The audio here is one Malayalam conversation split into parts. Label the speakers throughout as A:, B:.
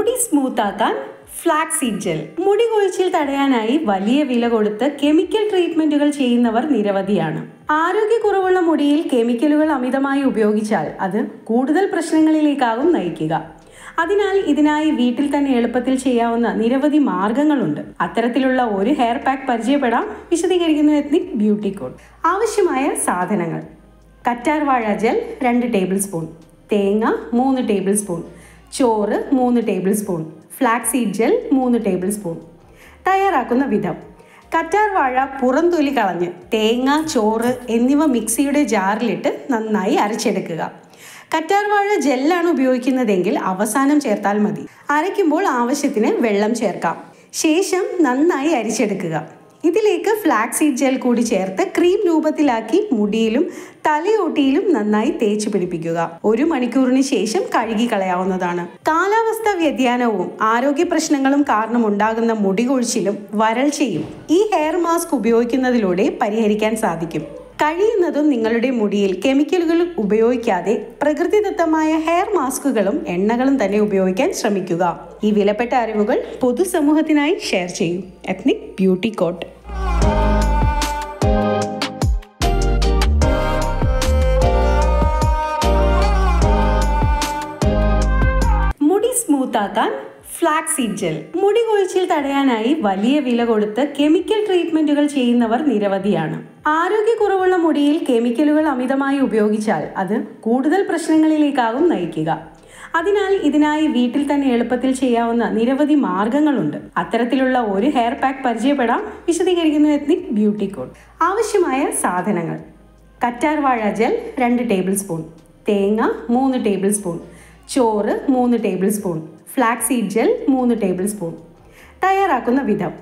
A: മുടി സ്മൂത്താക്കാൻ ഫ്ലാക്സ് സീഡ് ജെൽ. മുടി കൊഴിച്ചിൽ തടയാനായി വലിയ വില കൊടുത്ത് കെമിക്കൽ ട്രീറ്റ്മെന്റുകൾ ചെയ്യുന്നവർ നിരവധിയാണ്. ആരോഗ്യക്കുറവുള്ള മുടിയിൽ കെമിക്കലുകൾ അമിതമായി ഉപയോഗിച്ചാൽ അത് കൂടുതൽ പ്രശ്നങ്ങളിലേക്കാകും നയിക്കുക. അതിനാൽ ഇതിനായി വീട്ടിൽ തന്നെ എളുപ്പത്തിൽ ചെയ്യാവുന്ന നിരവധി മാർഗങ്ങളുണ്ട്. അത്തരത്തിലുള്ള ഒരു ഹെയർ പാക്ക് പരിചയപ്പെടാം. വിശദീകരിക്കുന്നു എത്നിക് ബ്യൂട്ടി കോഡ്. ആവശ്യമായ സാധനങ്ങൾ: കറ്റാർവാഴ ജെൽ 2 ടേബിൾ സ്പൂൺ, തേങ്ങ 3 ടേബിൾ സ്പൂൺ, ചോറ് 3 tablespoon, flaxseed gel 3 tablespoon. തയ്യാറാക്കുന്ന വിധം: കറ്റാർവാഴ പുറംതൊലി കളഞ്ഞ് തേങ്ങ, ചോറ് എന്നിവ മിക്സിയുടെ ജാറിലിട്ട് നന്നായി അരച്ചെടുക്കുക. കറ്റാർവാഴ ജെല്ലാണ് ഉപയോഗിക്കുന്നതെങ്കിൽ അവസാനം ചേർത്താൽ മതി. അരയ്ക്കുമ്പോൾ ആവശ്യത്തിന് വെള്ളം ചേർക്കാം. ശേഷം നന്നായി അരിച്ചെടുക്കുക. ഇതിലേക്ക് ഫ്ലാക്സ് സീഡ് ജെൽ കൂടി ചേർത്ത് ക്രീം രൂപത്തിലാക്കി മുടിയിലും തലയോട്ടിയിലും നന്നായി തേച്ച് പിടിപ്പിക്കുക. 1 മണിക്കൂറിന് ശേഷം കഴുകി കളയാവുന്നതാണ്. കാലാവസ്ഥാ വ്യതിയാനവും ആരോഗ്യ പ്രശ്നങ്ങളും കാരണം ഉണ്ടാകുന്ന മുടി കൊഴിച്ചിലും വരൾച്ചയും ഈ ഹെയർ മാസ്ക് ഉപയോഗിക്കുന്നതിലൂടെ പരിഹരിക്കാൻ സാധിക്കും. കഴിയുന്നതും നിങ്ങളുടെ മുടിയിൽ കെമിക്കലുകൾ ഉപയോഗിക്കാതെ പ്രകൃതിദത്തമായ ഹെയർ മാസ്കുകളും എണ്ണകളും തന്നെ ഉപയോഗിക്കാൻ ശ്രമിക്കുക. ഈ വിലപ്പെട്ട അറിവുകൾ പൊതുസമൂഹത്തിനായി ഷെയർ ചെയ്യൂ. Ethnic beauty code. മുടി സ്മൂത്താക്കാൻ ഫ്ലാക്സ് സീഡ് ജെൽ. മുടി കൊഴിച്ചിൽ തടയാനായി വലിയ വില കൊടുത്ത് കെമിക്കൽ ട്രീറ്റ്മെന്റുകൾ ചെയ്യുന്നവർ നിരവധിയാണ്. ആരോഗ്യക്കുറവുള്ള മുടിയിൽ കെമിക്കലുകൾ അമിതമായി ഉപയോഗിച്ചാൽ അത് കൂടുതൽ പ്രശ്നങ്ങളിലേക്കാകും നയിക്കുക. അതിനാൽ ഇതിനായി വീട്ടിൽ തന്നെ എളുപ്പത്തിൽ ചെയ്യാവുന്ന നിരവധി മാർഗങ്ങളുണ്ട്. അത്തരത്തിലുള്ള ഒരു ഹെയർ പാക്ക് പരിചയപ്പെടാം. വിശദീകരിക്കുന്നു എത്നിക് ബ്യൂട്ടി കോഡ്. ആവശ്യമായ സാധനങ്ങൾ: കറ്റാർവാഴ ജെൽ 2 ടേബിൾ സ്പൂൺ, തേങ്ങ 3 ടേബിൾ സ്പൂൺ, ചോറ് 3 tablespoon, flaxseed gel 3 tablespoon. തയ്യാറാക്കുന്ന വിധം: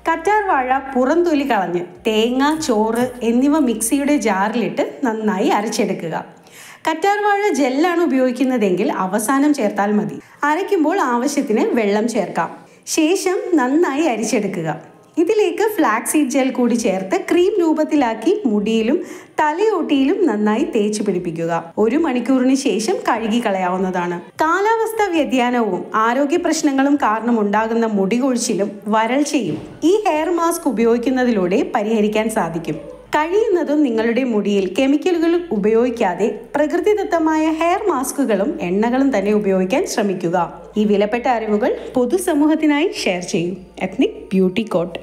A: കറ്റാർവാഴ പുറംതൊലി കളഞ്ഞ് തേങ്ങ, ചോറ് എന്നിവ മിക്സിയുടെ ജാറിലിട്ട് നന്നായി അരച്ചെടുക്കുക. കറ്റാർവാഴ ജെല്ലാണ് ഉപയോഗിക്കുന്നതെങ്കിൽ അവസാനം ചേർത്താൽ മതി. അരയ്ക്കുമ്പോൾ ആവശ്യത്തിന് വെള്ളം ചേർക്കാം. ശേഷം നന്നായി അരിച്ചെടുക്കുക. ഇതിലേക്ക് ഫ്ലാക്സ് സീഡ് ജെൽ കൂടി ചേർത്ത് ക്രീം രൂപത്തിലാക്കി മുടിയിലും തലയോട്ടിയിലും നന്നായി തേച്ച് പിടിപ്പിക്കുക. 1 മണിക്കൂറിന് ശേഷം കഴുകി കളയാവുന്നതാണ്. കാലാവസ്ഥാ വ്യതിയാനവും ആരോഗ്യ പ്രശ്നങ്ങളും കാരണം ഉണ്ടാകുന്ന മുടി കൊഴിച്ചിലും വരൾച്ചയും ഈ ഹെയർ മാസ്ക് ഉപയോഗിക്കുന്നതിലൂടെ പരിഹരിക്കാൻ സാധിക്കും. കഴിയുന്നതും നിങ്ങളുടെ മുടിയിൽ കെമിക്കലുകൾ ഉപയോഗിക്കാതെ പ്രകൃതിദത്തമായ ഹെയർ മാസ്കുകളും എണ്ണകളും തന്നെ ഉപയോഗിക്കാൻ ശ്രമിക്കുക. ഈ വിലപ്പെട്ട അറിവുകൾ പൊതുസമൂഹത്തിനായി ഷെയർ ചെയ്യൂ. Ethnic beauty code.